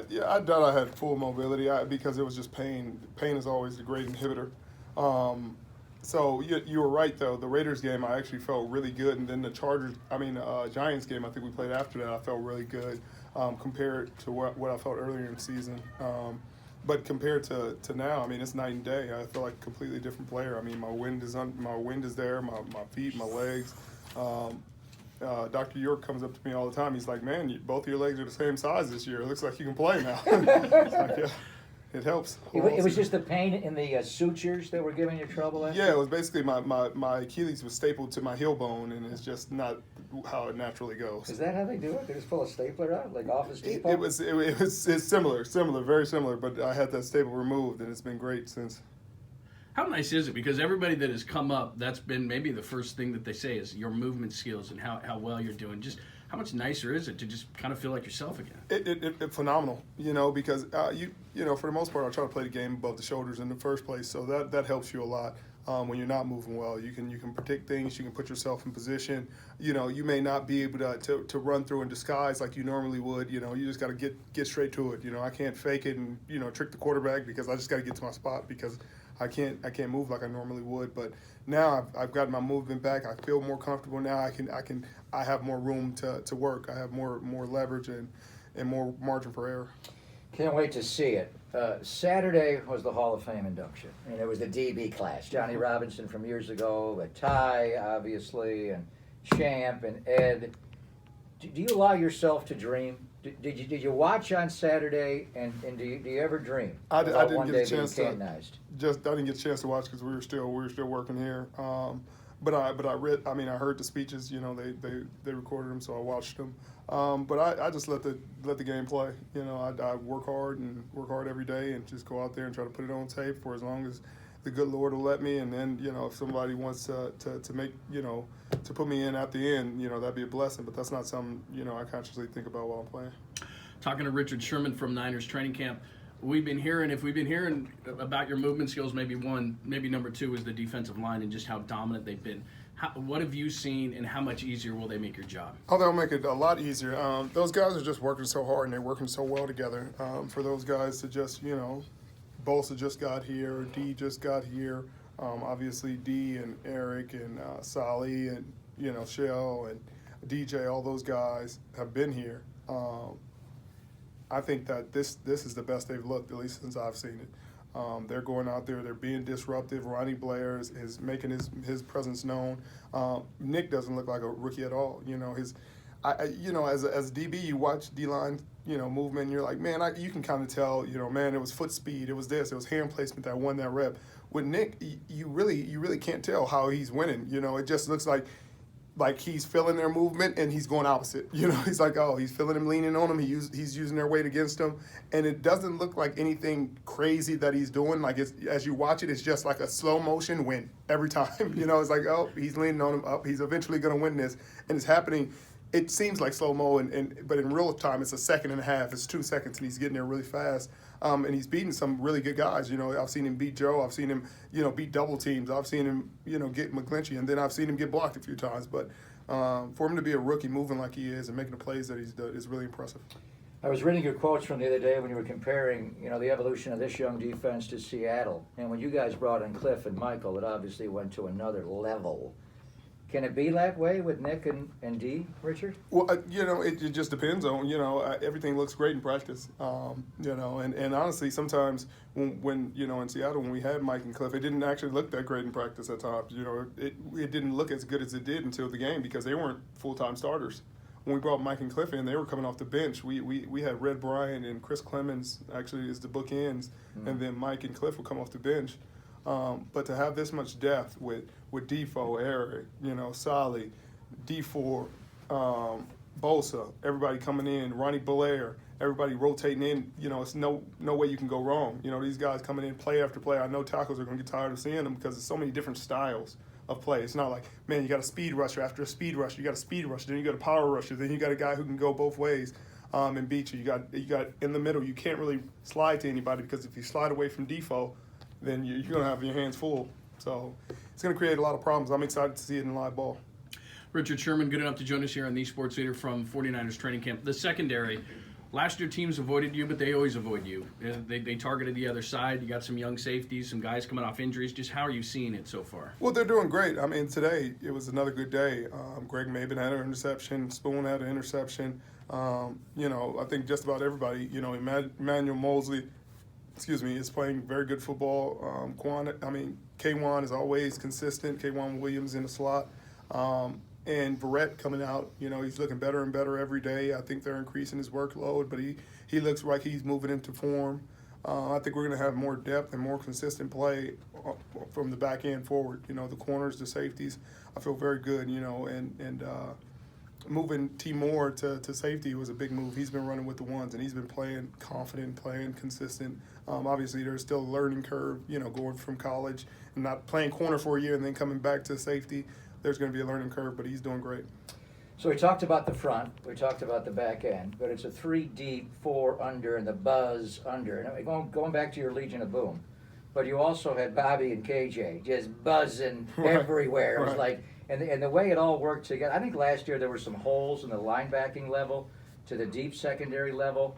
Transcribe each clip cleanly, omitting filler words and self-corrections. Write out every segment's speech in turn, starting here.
Yeah, I doubt I had full mobility because it was just pain. Pain is always the great inhibitor. So you were right though. The Raiders game I actually felt really good, and then the Giants game I think we played after that I felt really good compared to what I felt earlier in the season. But compared to now, I mean it's night and day. I feel like a completely different player. I mean my wind is there, my feet, my legs. Dr. York comes up to me all the time. He's like, "Man, both of your legs are the same size this year. It looks like you can play now." It's like, yeah, it helps. It was just the pain in the sutures that were giving you trouble. After? Yeah, it was basically my Achilles was stapled to my heel bone, and it's just not how it naturally goes. Is that how they do it? They just pull a stapler out, like Office Depot? It's similar, very similar. But I had that staple removed, and it's been great since. How nice is it? Because everybody that has come up, that's been maybe the first thing that they say is your movement skills and how well you're doing. Just how much nicer is it to just kind of feel like yourself again? It phenomenal, because for the most part, I try to play the game above the shoulders in the first place, so that helps you a lot. When you're not moving well, you can predict things, you can put yourself in position. You may not be able to run through in disguise like you normally would. You just got to get straight to it. I can't fake it and trick the quarterback because I just got to get to my spot because I can't move like I normally would. But now I've gotten my movement back. I feel more comfortable now. I have more room to work. I have more leverage and more margin for error. Can't wait to see it. Saturday was the Hall of Fame induction, and it was the DB class. Johnny Robinson from years ago, Ty, obviously, and Champ and Ed. Do you allow yourself to dream? Did you watch on Saturday, and do you ever dream? I didn't one get day a chance being canonized? I didn't get a chance to watch because we were still working here. But I read. I mean, I heard the speeches. They recorded them, so I watched them. But I just let the game play. I work hard every day, and just go out there and try to put it on tape for as long as the good Lord will let me. And then if somebody wants to make to put me in at the end, that'd be a blessing. But that's not something I consciously think about while I'm playing. Talking to Richard Sherman from Niners training camp. If we've been hearing about your movement skills, maybe number two is the defensive line and just how dominant they've been. What have you seen, and how much easier will they make your job? Oh, they'll make it a lot easier. Those guys are just working so hard, and they're working so well together. For those guys to just, Bosa just got here, D just got here. Obviously, D and Eric and Sally and, Shell and DJ, all those guys have been here. I think that this is the best they've looked, at least since I've seen it. They're going out there, they're being disruptive. Ronnie Blair is making his presence known. Nick doesn't look like a rookie at all. As a DB, you watch D-line, movement, and you're like, man, you can kind of tell, man, it was foot speed, it was this, it was hand placement that won that rep. With Nick, you really can't tell how he's winning. It just looks like he's feeling their movement and he's going opposite. He's like, oh, he's feeling him leaning on him. He's using their weight against him. And it doesn't look like anything crazy that he's doing. Like, as you watch it, it's just like a slow motion win every time. It's like, oh, he's leaning on him up. He's eventually going to win this. And it's happening. It seems like slow-mo, but in real time, it's a second and a half. It's 2 seconds, and he's getting there really fast. And he's beating some really good guys. I've seen him beat Joe. I've seen him, beat double teams. I've seen him, get McGlinchey, and then I've seen him get blocked a few times. But for him to be a rookie moving like he is and making the plays that he's done is really impressive. I was reading your quotes from the other day when you were comparing, the evolution of this young defense to Seattle. And when you guys brought in Cliff and Michael, it obviously went to another level. Can it be that way with Nick and D, Richard? Well, it just depends on, everything looks great in practice, and honestly, sometimes when in Seattle, when we had Mike and Cliff, it didn't actually look that great in practice at times. It didn't look as good as it did until the game because they weren't full-time starters. When we brought Mike and Cliff in, they were coming off the bench. We had Red Bryant and Chris Clemens actually as the bookends, and then Mike and Cliff would come off the bench. But to have this much depth with Defoe, Eric, Solly, D4, Bosa, everybody coming in, Ronnie Blair, everybody rotating in, it's no way you can go wrong. These guys coming in play after play. I know tackles are going to get tired of seeing them because there's so many different styles of play. It's not like, man, you got a speed rusher after a speed rusher, you got a speed rusher, then you got a power rusher, then you got a guy who can go both ways and beat you. You got in the middle, you can't really slide to anybody because if you slide away from Defoe, then you're going to have your hands full. So it's going to create a lot of problems. I'm excited to see it in live ball. Richard Sherman, good enough to join us here on the Sports Leader from 49ers training camp. The secondary, Last year, teams avoided you, but they always avoid you. They targeted the other side. You got some young safeties, some guys coming off injuries. Just how are you seeing it so far? Well, they're doing great. I mean, today it was another good day. Greg Maben had an interception. Spoon had an interception. I think just about everybody, Emmanuel Mosley, is playing very good football. Kwan is always consistent. Kwan Williams in the slot. And Verrett coming out, he's looking better and better every day. I think they're increasing his workload, but he looks like he's moving into form. I think we're going to have more depth and more consistent play from the back end forward. The corners, the safeties, I feel very good, and moving T. Moore to safety was a big move. He's been running with the ones, and he's been playing confident, playing consistent. Obviously, there's still a learning curve, going from college and not playing corner for a year and then coming back to safety. There's going to be a learning curve, but he's doing great. So we talked about the front, we talked about the back end, but it's a 3 deep, 4 under, and the buzz under. And going back to your Legion of Boom, but you also had Bobby and KJ just buzzing everywhere. It was like, and the way it all worked together. I think last year there were some holes in the linebacking level to the deep secondary level.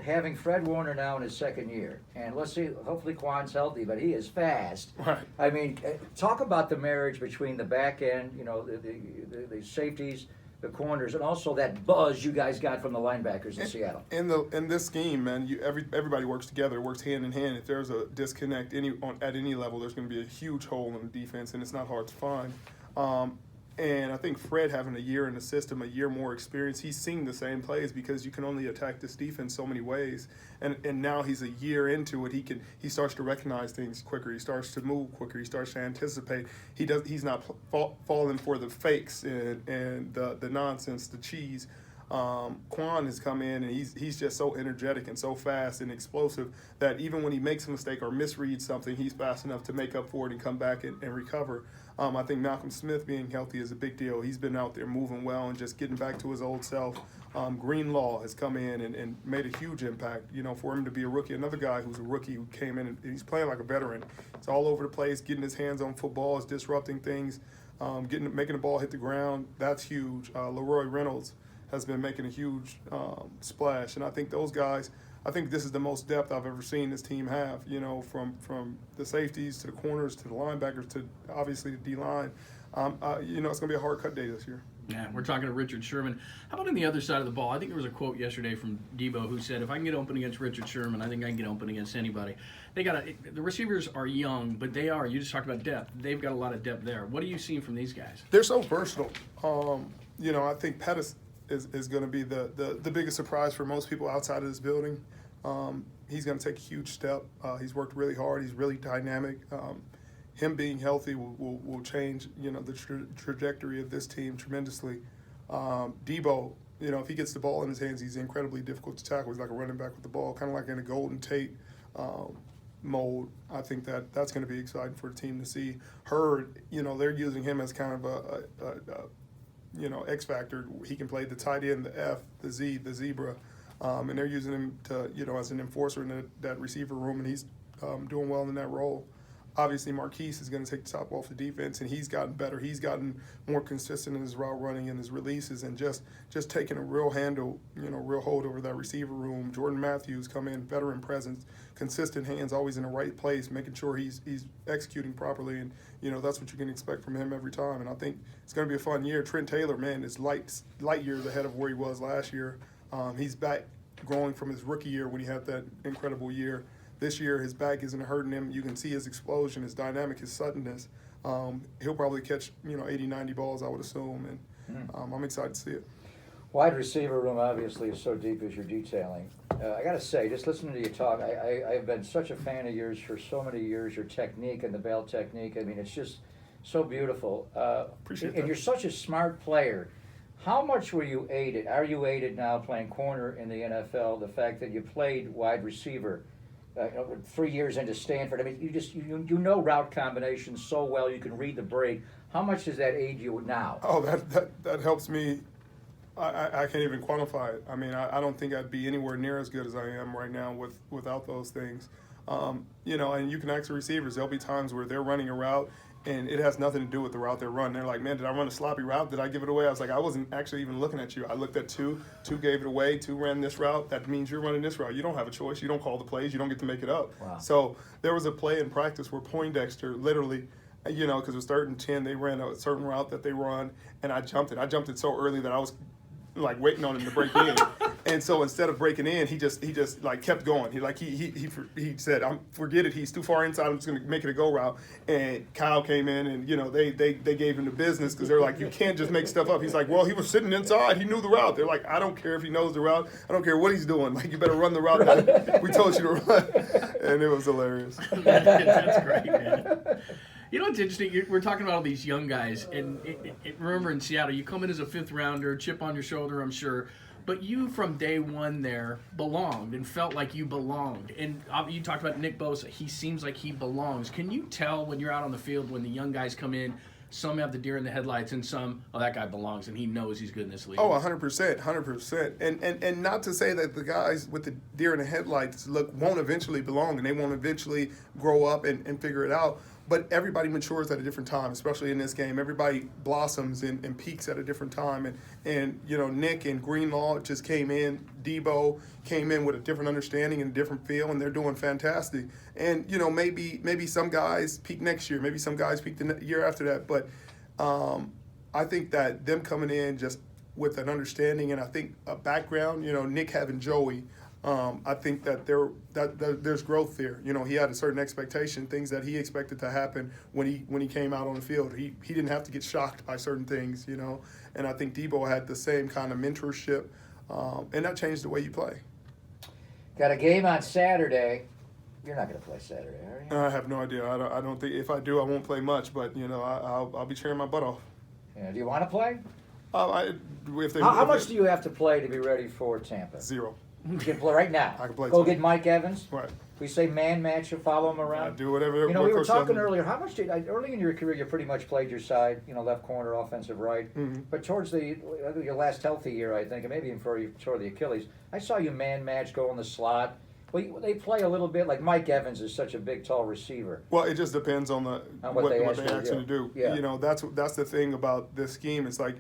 Having Fred Warner now in his second year, and let's see, hopefully Quan's healthy, but he is fast. Right. I mean, talk about the marriage between the back end, the safeties, the corners, and also that buzz you guys got from the linebackers in Seattle. In this scheme, man, everybody works together, works hand in hand. If there's a disconnect at any level, there's going to be a huge hole in the defense, and it's not hard to find. And I think Fred having a year in the system, a year more experience, he's seeing the same plays because you can only attack this defense so many ways. And now he's a year into it. He starts to recognize things quicker. He starts to move quicker. He starts to anticipate. He's not falling for the fakes and the nonsense, the cheese. Quan has come in and he's just so energetic and so fast and explosive that even when he makes a mistake or misreads something, he's fast enough to make up for it and come back and recover. I think Malcolm Smith being healthy is a big deal. He's been out there moving well and just getting back to his old self. Greenlaw has come in and made a huge impact, for him to be a rookie. Another guy who's a rookie who came in and he's playing like a veteran. It's all over the place, getting his hands on football, is disrupting things, making the ball hit the ground. That's huge. Leroy Reynolds has been making a huge splash. And I think those guys, I think this is the most depth I've ever seen this team have, from the safeties to the corners to the linebackers to obviously the D-line. It's going to be a hard cut day this year. Yeah, we're talking to Richard Sherman. How about on the other side of the ball? I think there was a quote yesterday from Debo who said, if I can get open against Richard Sherman, I think I can get open against anybody. The receivers are young, but you just talked about depth. They've got a lot of depth there. What are you seeing from these guys? They're so versatile. I think Pettis is going to be the biggest surprise for most people outside of this building. He's going to take a huge step. He's worked really hard. He's really dynamic. Him being healthy will change, the trajectory of this team tremendously. Debo, if he gets the ball in his hands, he's incredibly difficult to tackle. He's like a running back with the ball, kind of like in a Golden Tate mold. I think that's going to be exciting for the team to see. Hurd, they're using him as kind of a X factor. He can play the tight end, the F, the Z, the zebra, and they're using him to, as an enforcer in that receiver room, and he's doing well in that role. Obviously, Marquise is going to take the top off the defense, and he's gotten better. He's gotten more consistent in his route running and his releases, and just taking a real real hold over that receiver room. Jordan Matthews come in, veteran presence, consistent hands, always in the right place, making sure he's executing properly, and that's what you can expect from him every time. And I think it's going to be a fun year. Trent Taylor, man, is light years ahead of where he was last year. He's back growing from his rookie year when he had that incredible year. This year, his back isn't hurting him. You can see his explosion, his dynamic, his suddenness. He'll probably catch, 80, 90 balls, I would assume, and I'm excited to see it. Wide receiver room obviously is so deep as you're detailing. I got to say, just listening to you talk, I've been such a fan of yours for so many years, your technique and the bell technique. I mean, it's just so beautiful. Appreciate and that. you're such a smart player. How much were you aided? Are you aided now playing corner in the NFL, the fact that you played wide receiver 3 years into Stanford? I mean, you know route combinations so well, you can read the break. How much does that aid you now? Oh, that helps me. I can't even quantify it. I mean, I don't think I'd be anywhere near as good as I am right now without those things. And you can ask the receivers. There'll be times where they're running a route and it has nothing to do with the route they're running. They're like, man, did I run a sloppy route? Did I give it away? I was like, I wasn't actually even looking at you. I looked at two gave it away, two ran this route. That means you're running this route. You don't have a choice. You don't call the plays. You don't get to make it up. Wow. So there was a play in practice where Poindexter literally, because it was 3rd and 10, they ran a certain route that they run, and I jumped it. I jumped it so early that I was like waiting on him to break in, and so instead of breaking in, he just like kept going. He said, forget it. He's too far inside. I'm just gonna make it a go route. And Kyle came in, and they gave him the business because they're like, you can't just make stuff up. He's like, well, he was sitting inside. He knew the route. They're like, I don't care if he knows the route. I don't care what he's doing. Like, you better run the route that we told you to run. And it was hilarious. That's great, man. You know what's interesting? We're talking about all these young guys, and remember in Seattle, you come in as a 5th rounder, chip on your shoulder, I'm sure, but you from day one there belonged and felt like you belonged. And you talked about Nick Bosa. He seems like he belongs. Can you tell when you're out on the field when the young guys come in, some have the deer in the headlights and some, that guy belongs and he knows he's good in this league? Oh, 100%. And not to say that the guys with the deer in the headlights won't eventually belong and they won't eventually grow up and figure it out. But everybody matures at a different time, especially in this game. Everybody blossoms and peaks at a different time. And Nick and Greenlaw just came in. Debo came in with a different understanding and a different feel, and they're doing fantastic. And, maybe some guys peak next year. Maybe some guys peak the year after that. But I think that them coming in just with an understanding and I think a background, Nick having Joey, I think that there's growth there. He had a certain expectation, things that he expected to happen when he came out on the field. He didn't have to get shocked by certain things, And I think Debo had the same kind of mentorship, and that changed the way you play. Got a game on Saturday. You're not going to play Saturday, are you? I have no idea. I don't think if I do, I won't play much. But I'll be cheering my butt off. Yeah. Do you want to play? How much do you have to play to be ready for Tampa? 0. You can play right now. I can play Go tonight. get Mike Evans. Right. We say man match, you follow him around. I do whatever. We were talking earlier. How much early in your career you pretty much played your side, left corner, offensive right. Mm-hmm. But towards your last healthy year, I think, and maybe even before you tore the Achilles, I saw you man match, go in the slot. Well, they play a little bit like Mike Evans is such a big, tall receiver. Well, it just depends on what they ask you to do. Yeah. That's the thing about this scheme. It's like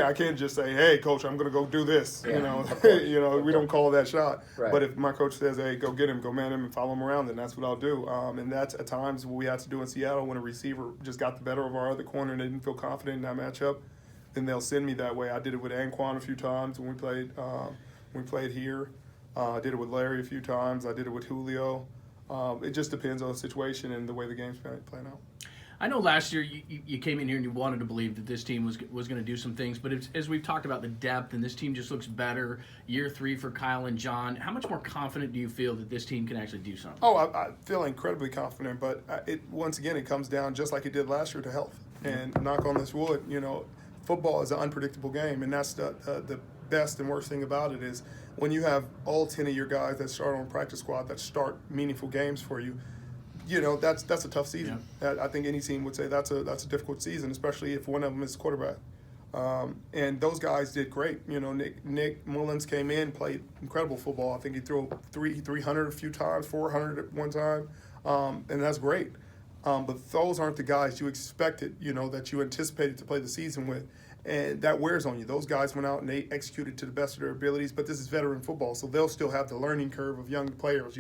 I can't just say, hey, coach, I'm going to go do this. Yeah, We don't call that shot. Right. But if my coach says, hey, go get him, go man him, and follow him around, then that's what I'll do. And that's at times what we had to do in Seattle when a receiver just got the better of our other corner and they didn't feel confident in that matchup. Then they'll send me that way. I did it with Anquan a few times when we played here. I did it with Larry a few times. I did it with Julio. It just depends on the situation and the way the game's playing out. I know last year you came in here and you wanted to believe that this team was going to do some things, but as we've talked about the depth and this team just looks better, year 3 for Kyle and John, how much more confident do you feel that this team can actually do something? Oh, I feel incredibly confident, but once again, it comes down just like it did last year to health. And knock on this wood, football is an unpredictable game, and that's the best and worst thing about it is when you have all 10 of your guys that start on practice squad that start meaningful games for you, that's a tough season. Yeah. I think any team would say that's a difficult season, especially if one of them is quarterback. And those guys did great. Nick Mullins came in, played incredible football. I think he threw 300 a few times, 400 at one time, and that's great. But those aren't the guys you expected, that you anticipated to play the season with. And that wears on you. Those guys went out and they executed to the best of their abilities, but this is veteran football, so they'll still have the learning curve of young players.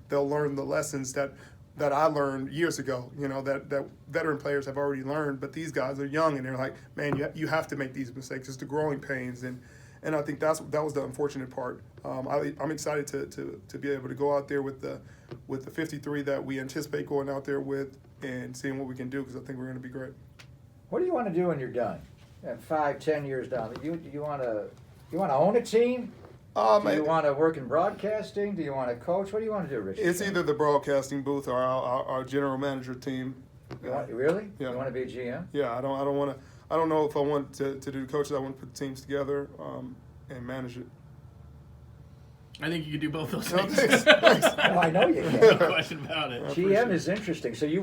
They'll learn the lessons that I learned years ago, that veteran players have already learned, but these guys are young and they're like, man, you have to make these mistakes. It's the growing pains, and I think that was the unfortunate part. I'm excited to be able to go out there with the 53 that we anticipate going out there with and seeing what we can do, because I think we're going to be great. What do you want to do when you're done? 5-10 years down, do you want to own a team? Do you want to work in broadcasting? Do you want to coach? What do you want to do, Richard? It's either the broadcasting booth or our general manager team. Really? Yeah. You want to be a GM? Yeah, I don't want to. I don't know if I want to do coaches. I want to put teams together and manage it. I think you could do both those No, things. thanks. Oh, I know you can. No question about it. GM is interesting. So you